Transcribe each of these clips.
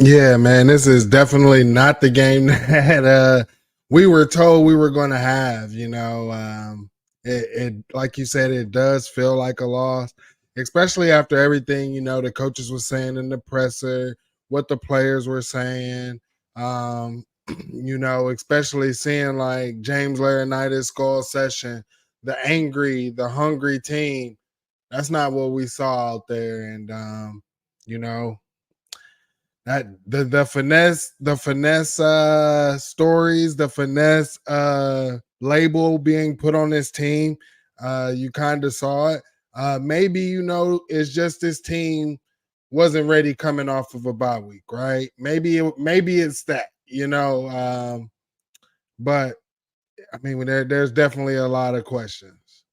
Yeah, man, this is definitely not the game that we were told we were going to have. It like you said, it does feel like a loss, especially after everything the coaches were saying in the presser, what the players were saying. Um, especially seeing like James Laurinaitis skull session, the angry, the hungry team. That's not what we saw out there, and you know that the finesse stories, the finesse label being put on this team, you kind of saw it. Maybe it's just this team wasn't ready coming off of a bye week, right? Maybe it's that, but I mean, there's definitely a lot of questions.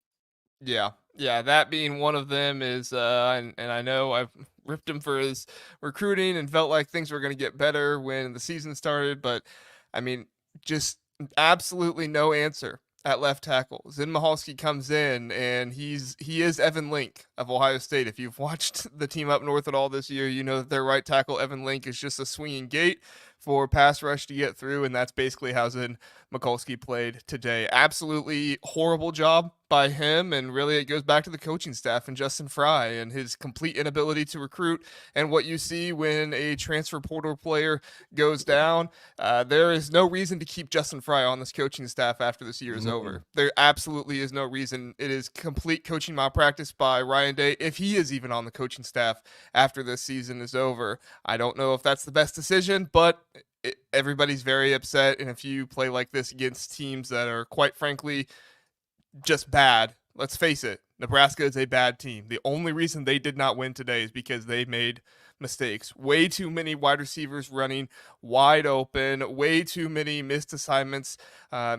Yeah. Yeah, that being one of them is, and I know I've ripped him for his recruiting and felt like things were going to get better when the season started, but I mean, just absolutely no answer at left tackle. Zin Mahalski comes in and he is Evan Link of Ohio State. If you've watched the team up north at all this year, you know that their right tackle Evan Link is just a swinging gate for pass rush to get through, and that's basically how Zin Mikulski played today. Absolutely horrible job by him, and really it goes back to the coaching staff and Justin Fry and his complete inability to recruit. And what you see when a transfer portal player goes down, there is no reason to keep Justin Fry on this coaching staff after this year is Mhm. over. There absolutely is no reason. It is complete coaching malpractice by Ryan Day, if he is even on the coaching staff after this season is over. I don't know if that's the best decision, but everybody's very upset. And if you play like this against teams that are, quite frankly, just bad, let's face it, Nebraska is a bad team. The only reason they did not win today is because they made mistakes. Way too many wide receivers running wide open, way too many missed assignments,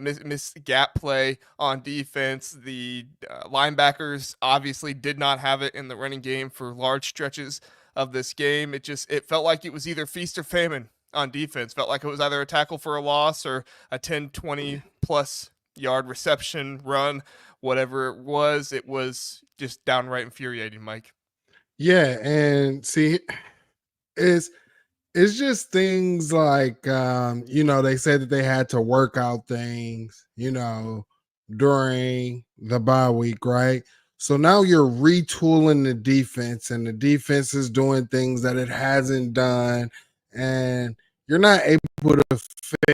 missed gap play on defense. The linebackers obviously did not have it in the running game for large stretches of this game. It felt like it was either feast or famine on defense. Felt like it was either a tackle for a loss or a 10, 20 plus yard reception run, whatever it was just downright infuriating, Mike. Yeah, and see, it's it's just things like they said that they had to work out things, during the bye week, right? So now you're retooling the defense, and the defense is doing things that it hasn't done, and you're not able to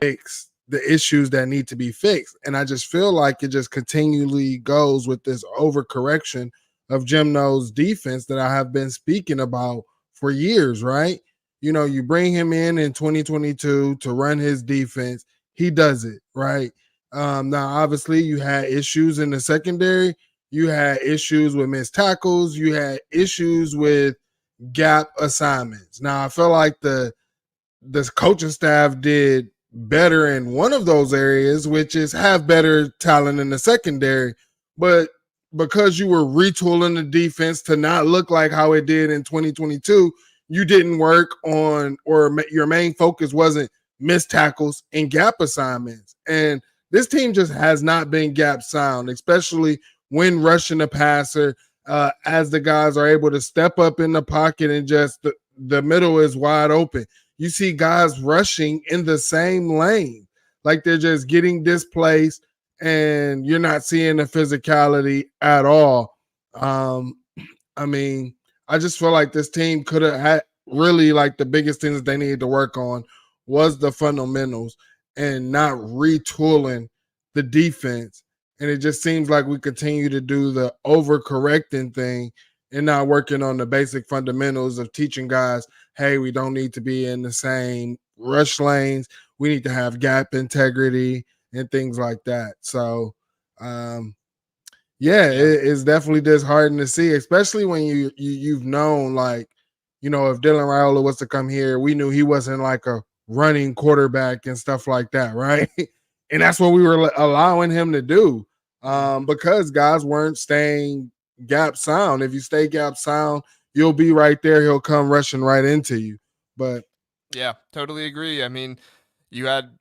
fix the issues that need to be fixed. And I just feel like it just continually goes with this overcorrection of Jim No's defense that I have been speaking about for years, right? You bring him in 2022 to run his defense. He does it, right? Now, obviously, you had issues in the secondary. You had issues with missed tackles. You had issues with gap assignments. Now, I feel like the coaching staff did better in one of those areas, which is have better talent in the secondary. But because you were retooling the defense to not look like how it did in 2022, you didn't work on, or your main focus wasn't missed tackles and gap assignments. And this team just has not been gap sound, especially when rushing the passer, as the guys are able to step up in the pocket and just the middle is wide open. You see guys rushing in the same lane, like they're just getting displaced, and you're not seeing the physicality at all. Um, I mean, I just feel like this team could have had really, like, the biggest things that they needed to work on was the fundamentals and not retooling the defense. And it just seems like we continue to do the overcorrecting thing and not working on the basic fundamentals of teaching guys, hey, we don't need to be in the same rush lanes. We need to have gap integrity and things like that. So, yeah, Yeah. it's definitely disheartening to see, especially when you've known, like, if Dylan Raiola was to come here, we knew he wasn't like a running quarterback and stuff like that, right? And that's what we were allowing him to do, Mm-hmm. because guys weren't staying gap sound. If you stay gap sound, you'll be right there. He'll come rushing right into you. But Yeah, totally agree. I mean, you had,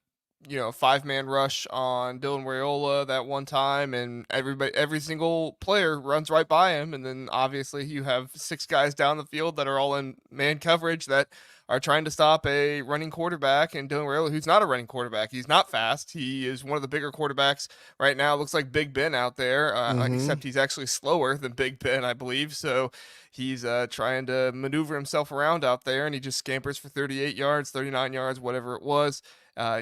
a 5-man rush on Dylan Raiola that one time, and every single player runs right by him. And then obviously you have 6 guys down the field that are all in man coverage that are trying to stop a running quarterback and Dylan Raiola, who's not a running quarterback. He's not fast. He is one of the bigger quarterbacks right now. Looks like Big Ben out there, except he's actually slower than Big Ben, I believe. So he's trying to maneuver himself around out there, and he just scampers for 38 yards, 39 yards, whatever it was.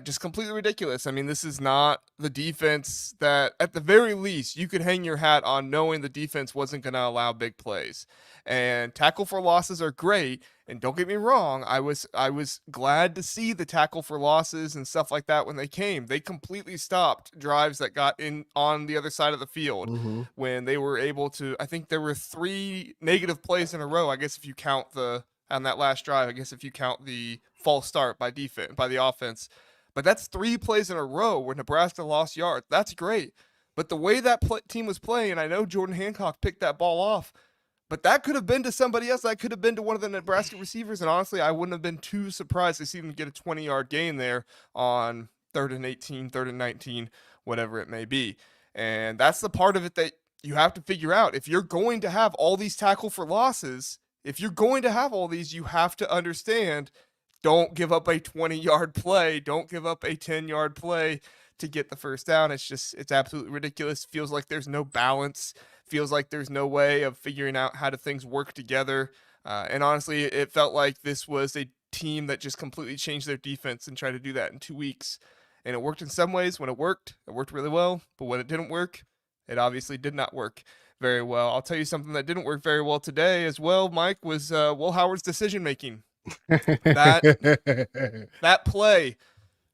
Just completely ridiculous. I mean, this is not the defense that, at the very least, you could hang your hat on, knowing the defense wasn't going to allow big plays. And tackle for losses are great. And don't get me wrong, I was glad to see the tackle for losses and stuff like that when they came. They completely stopped drives that got in on the other side of the field when they were able to. I think there were 3 negative plays in a row. I guess if you count on that last drive, I guess if you count the false start by the offense. But that's 3 plays in a row where Nebraska lost yards. That's great. But the way that team was playing, and I know Jordan Hancock picked that ball off, but that could have been to somebody else. That could have been to one of the Nebraska receivers. And honestly, I wouldn't have been too surprised to see them get a 20-yard gain there on 3rd and 18, 3rd and 19, whatever it may be. And that's the part of it that you have to figure out. If you're going to have all these tackle for losses, if you're going to have all these, you have to understand, don't give up a 20-yard play. Don't give up a 10-yard play to get the first down. It's absolutely ridiculous. Feels like there's no balance. Feels like there's no way of figuring out how things work together. And honestly, it felt like this was a team that just completely changed their defense and tried to do that in 2 weeks. And it worked in some ways. When it worked really well. But when it didn't work, it obviously did not work very well. I'll tell you something that didn't work very well today as well, Mike, was Will Howard's decision-making. That play,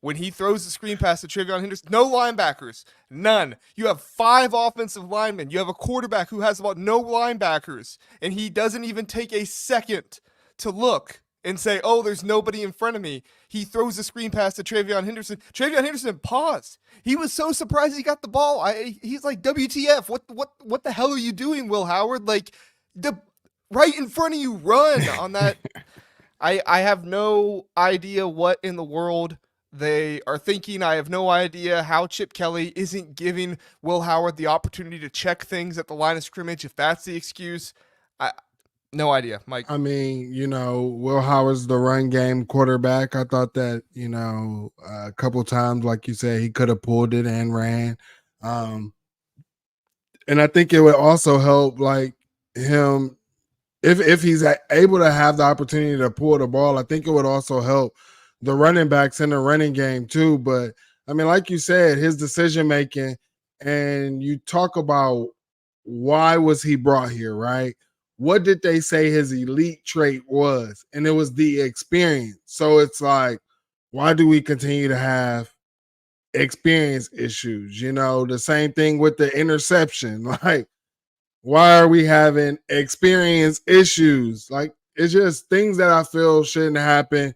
when he throws the screen pass to TreVeyon Henderson, no linebackers, none. You have 5 offensive linemen. You have a quarterback who has about no linebackers, and he doesn't even take a second to look and say, oh, there's nobody in front of me. He throws the screen pass to TreVeyon Henderson. TreVeyon Henderson paused. He was so surprised he got the ball. He's like, WTF, what the hell are you doing, Will Howard? Like, right in front of you, run on that. I have no idea what in the world they are thinking. I have no idea how Chip Kelly isn't giving Will Howard the opportunity to check things at the line of scrimmage, if that's the excuse. No idea, Mike. I mean, Will Howard's the run game quarterback. I thought that, a couple times, like you said, he could have pulled it and ran. And I think it would also help, like, him, if he's able to have the opportunity to pull the ball, I think it would also help the running backs in the running game too. But, I mean, like you said, his decision-making, and you talk about why was he brought here, right? What did they say his elite trait was? And it was the experience. So it's like, why do we continue to have experience issues? The same thing with the interception. Like, why are we having experience issues? Like, it's just things that I feel shouldn't happen.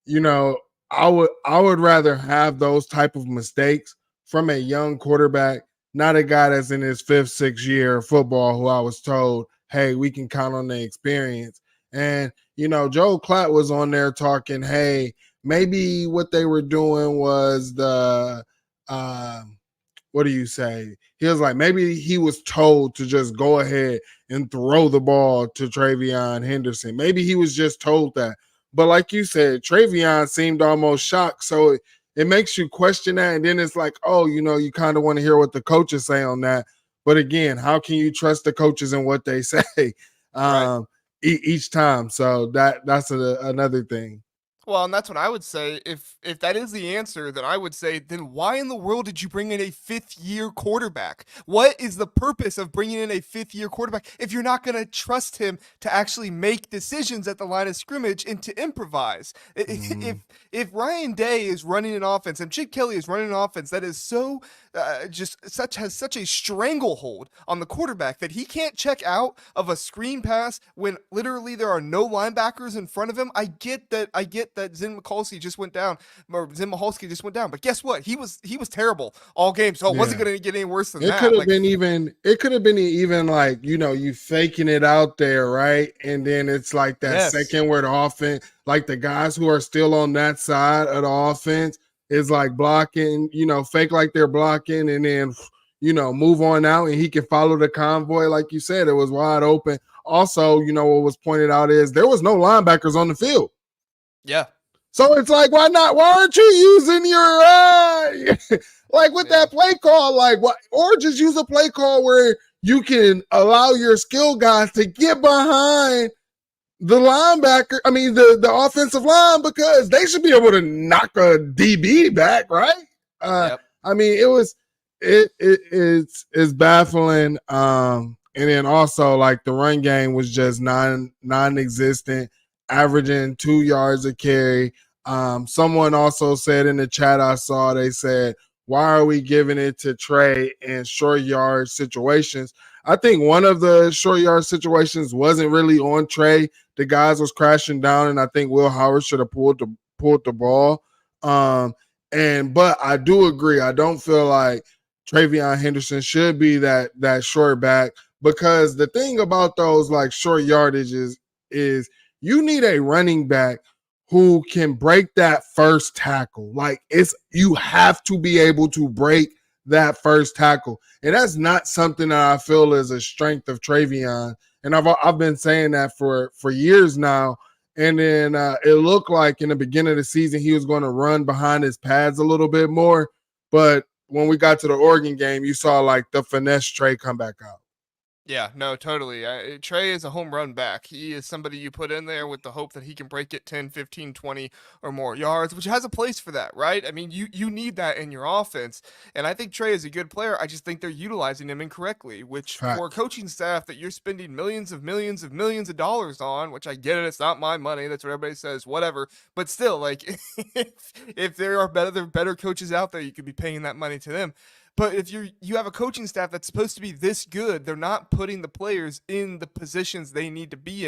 I would rather have those type of mistakes from a young quarterback, not a guy that's in his 5th, 6th year of football who I was told, hey, we can count on the experience. And, Joe Klatt was on there talking, hey, maybe what they were doing was what do you say? He was like, maybe he was told to just go ahead and throw the ball to TreVeyon Henderson. Maybe he was just told that. But like you said, TreVeyon seemed almost shocked. So it makes you question that. And then it's like, oh, you kind of want to hear what the coaches say on that. But again, how can you trust the coaches and what they say Right. each time? So that's another thing. Well, and that's what I would say. If that is the answer, then I would say, then why in the world did you bring in a 5th-year quarterback? What is the purpose of bringing in a 5th-year quarterback if you're not going to trust him to actually make decisions at the line of scrimmage and to improvise? If Ryan Day is running an offense and Chip Kelly is running an offense that is so has such a stranglehold on the quarterback that he can't check out of a screen pass when literally there are no linebackers in front of him. I get that Zim Mikulski just went down, or Zim Mikulski just went down, but guess what? He was terrible all game, so it wasn't going to get any worse than that. It could have been even like, you faking it out there, right? And then it's like that second where the offense, like the guys who are still on that side of the offense is like blocking, fake like they're blocking, and then, move on out, and he can follow the convoy. Like you said, it was wide open. Also, what was pointed out is there was no linebackers on the field. Yeah. So it's like, why not? Why aren't you using your like with that play call? Like what? Or just use a play call where you can allow your skill guys to get behind the linebacker. I mean the offensive line, because they should be able to knock a DB back, right? Yep. I mean it's baffling. And then also like the run game was just non-existent, averaging 2 yards a carry. Someone also said in the chat I saw, they said, why are we giving it to Trey in short yard situations? I think one of the short yard situations wasn't really on Trey. The guys was crashing down, and I think Will Howard should have pulled the ball. But I do agree. I don't feel like Travion Henderson should be that short back, because the thing about those like short yardages is you need a running back who can break that first tackle. Like you have to be able to break that first tackle. And that's not something that I feel is a strength of Travion. And I've been saying that for years now. And then it looked like in the beginning of the season he was going to run behind his pads a little bit more. But when we got to the Oregon game, you saw like the finesse Trey come back out. Yeah, no, totally. Trey is a home run back. He is somebody you put in there with the hope that he can break it 10, 15, 20 or more yards, which has a place for that, right? I mean, you need that in your offense. And I think Trey is a good player. I just think they're utilizing him incorrectly, which for a coaching staff that you're spending millions of dollars on, which I get it, it's not my money. That's what everybody says, whatever. But still, like if there are better coaches out there, you could be paying that money to them. But if you have a coaching staff that's supposed to be this good, they're not putting the players in the positions they need to be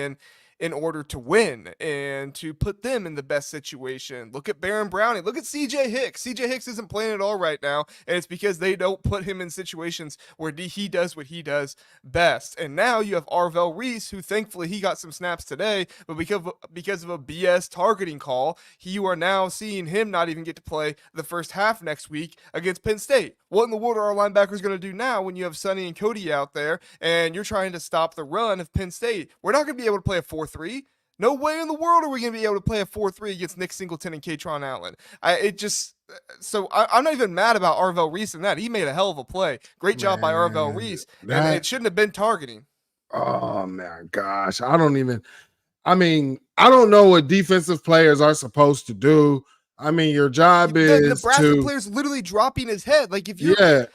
in order to win and to put them in the best situation. Look at Baron Browning. Look at CJ Hicks. CJ Hicks isn't playing at all right now, and it's because they don't put him in situations where he does what he does best. And now you have Arvell Reese, who thankfully he got some snaps today, but because of a BS targeting call, you are now seeing him not even get to play the first half next week against Penn State. What in the world are our linebackers going to do now when you have Sonny and Cody out there and you're trying to stop the run of Penn State? We're not going to be able to play a 4-3. No way in the world are we going to be able to play a 4-3 against Nick Singleton and Katron Allen. I'm not even mad about Arvell Reese in that. He made a hell of a play. Great job by Arvell Reese. And it shouldn't have been targeting. Oh, my gosh. I don't know what defensive players are supposed to do. I mean, your job is the Nebraska player's literally dropping his head. Like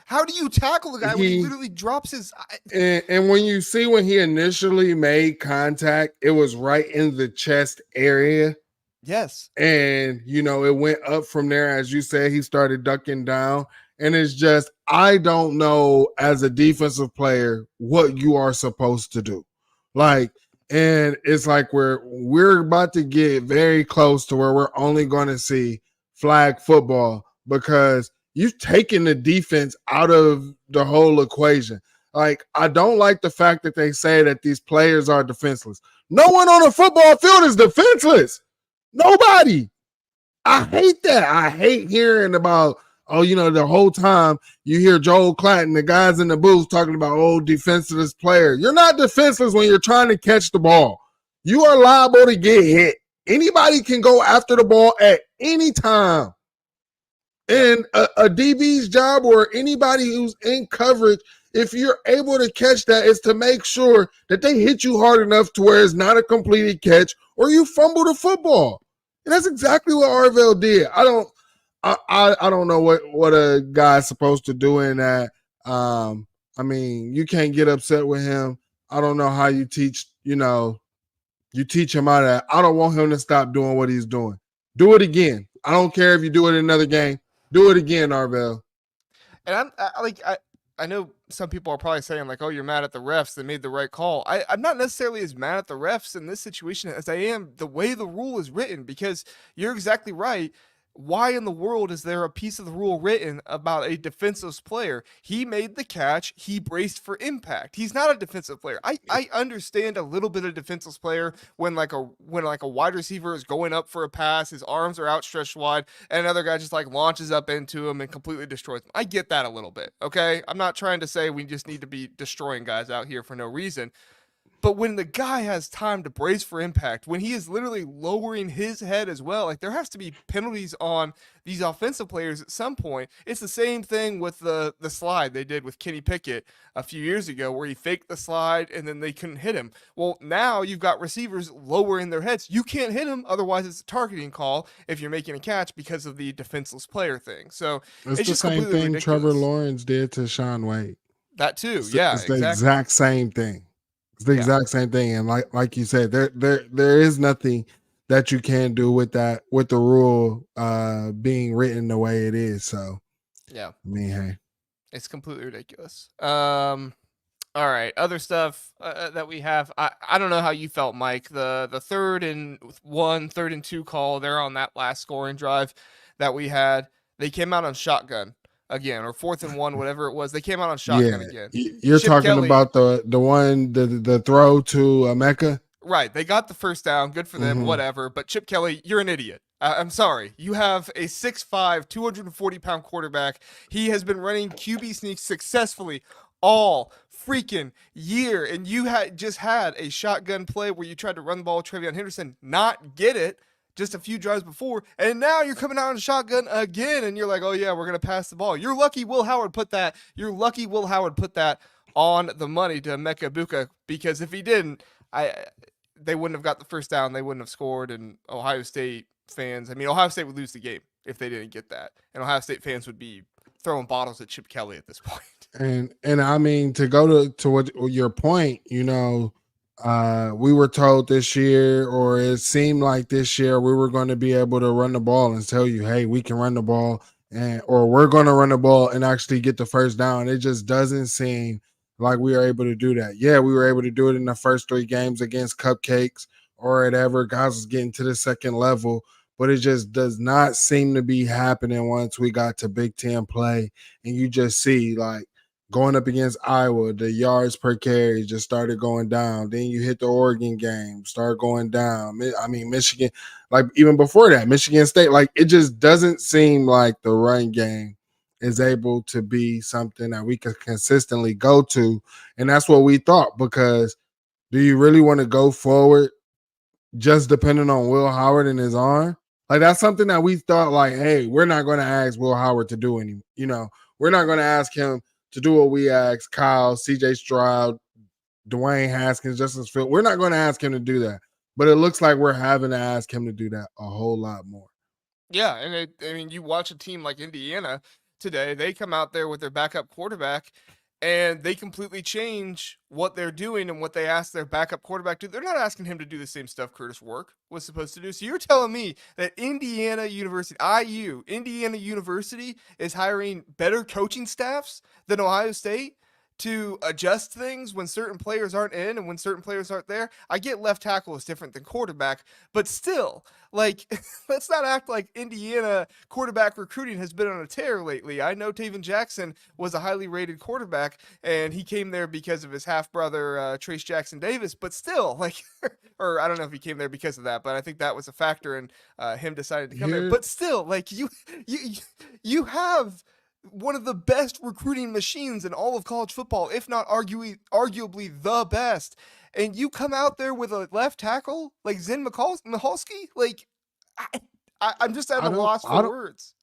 how do you tackle the guy when he literally drops his? And when you see when he initially made contact, it was right in the chest area. Yes. And it went up from there. As you said, he started ducking down. And it's just, I don't know as a defensive player what you are supposed to do. Like, and it's like we're about to get very close to where we're only going to see flag football, because you've taken the defense out of the whole equation. Like, I don't like the fact that they say that these players are defenseless. No one on a football field is defenseless. Nobody. I hate that. I hate hearing about, the whole time you hear Joel Clatton, the guys in the booth talking about, defenseless player. You're not defenseless when you're trying to catch the ball. You are liable to get hit. Anybody can go after the ball at any time. And a DB's job, or anybody who's in coverage, if you're able to catch that, is to make sure that they hit you hard enough to where it's not a completed catch or you fumble the football. And that's exactly what Arvell did. I don't know what a guy's supposed to do in that. I mean, you can't get upset with him. I don't know how you teach him out of that. I don't want him to stop doing what he's doing. Do it again. I don't care if you do it in another game. Do it again, Arvell. And I know some people are probably saying like, oh, you're mad at the refs. They made the right call. I'm not necessarily as mad at the refs in this situation as I am the way the rule is written, because you're exactly right. Why in the world is there a piece of the rule written about a defensive player? He made the catch. He braced for impact. He's not a defensive player. I understand a little bit of defensive player when a wide receiver is going up for a pass, his arms are outstretched wide, and another guy just like launches up into him and completely destroys him. I get that a little bit. Okay, I'm not trying to say we just need to be destroying guys out here for no reason. But when the guy has time to brace for impact, when he is literally lowering his head as well, like there has to be penalties on these offensive players at some point. It's the same thing with the slide they did with Kenny Pickett a few years ago, where he faked the slide and then they couldn't hit him. Well, now you've got receivers lowering their heads. You can't hit him, otherwise it's a targeting call if you're making a catch because of the defenseless player thing. So It's it's the just same completely thing Trevor ridiculous. Lawrence did to Sean Wade. That too, yeah, It's the exactly. exact same thing. It's the Yeah. exact same thing. And like you said, there is nothing that you can do with that, with the rule being written the way it is. So Yeah. I mean, hey. It's completely ridiculous. All right, other stuff that we have. I don't know how you felt, Mike. The 3rd and 2 call there on that last scoring drive that we had. They came out on shotgun again, or 4th and 1, whatever it was. They came out on Yeah. shotgun again. You're Chip talking Kelly, about the throw to Mecca. right? They got the first down. Good for them. Mm-hmm. Whatever. But Chip Kelly, you're an idiot. I'm sorry. You have a 6'5", 240-pound quarterback. He has been running QB sneaks successfully all freaking year, and you had just had a shotgun play where you tried to run the ball with Travion Henderson, not get it just a few drives before, and now you're coming out on shotgun again, and you're like, oh yeah, we're gonna pass the ball. You're lucky Will Howard put that. You're lucky Will Howard put that on the money to Emeka Egbuka, because if he didn't, they wouldn't have got the first down. They wouldn't have scored, and Ohio State fans, I mean, Ohio State would lose the game if they didn't get that, and Ohio State fans would be throwing bottles at Chip Kelly at this point. And I mean, to go to what your point, we were told this year, or it seemed like this year, we were going to be able to run the ball and tell you, hey, we can run the ball, or we're going to run the ball and actually get the first down. It just doesn't seem like we are able to do that. Yeah, we were able to do it in the first 3 games against Cupcakes or whatever. Guys was getting to the second level, but it just does not seem to be happening once we got to Big Ten play. And you just see, like, going up against Iowa, the yards per carry just started going down. Then you hit the Oregon game, start going down. I mean, Michigan, like even before that, Michigan State, like it just doesn't seem like the run game is able to be something that we can consistently go to. And that's what we thought, because do you really want to go forward just depending on Will Howard and his arm? Like that's something that we thought, like, hey, we're not going to ask Will Howard to do any, we're not going to ask him to do what we asked Kyle, CJ Stroud, Dwayne Haskins, Justice Field. We're not going to ask him to do that. But it looks like we're having to ask him to do that a whole lot more. Yeah, and I mean, you watch a team like Indiana today, they come out there with their backup quarterback, and they completely change what they're doing and what they ask their backup quarterback to do. They're not asking him to do the same stuff Curtis Work was supposed to do. So you're telling me that Indiana University is hiring better coaching staffs than Ohio State to adjust things when certain players aren't in and when certain players aren't there? I get left tackle is different than quarterback, but still, like, let's not act like Indiana quarterback recruiting has been on a tear lately. I know Taven Jackson was a highly rated quarterback, and he came there because of his half brother Trace Jackson Davis. But still, like, or I don't know if he came there because of that, but I think that was a factor in him deciding to come there. But still, like, you have one of the best recruiting machines in all of college football, if not arguably the best. And you come out there with a left tackle like Zen Michalski? Like, I'm just at a loss for words.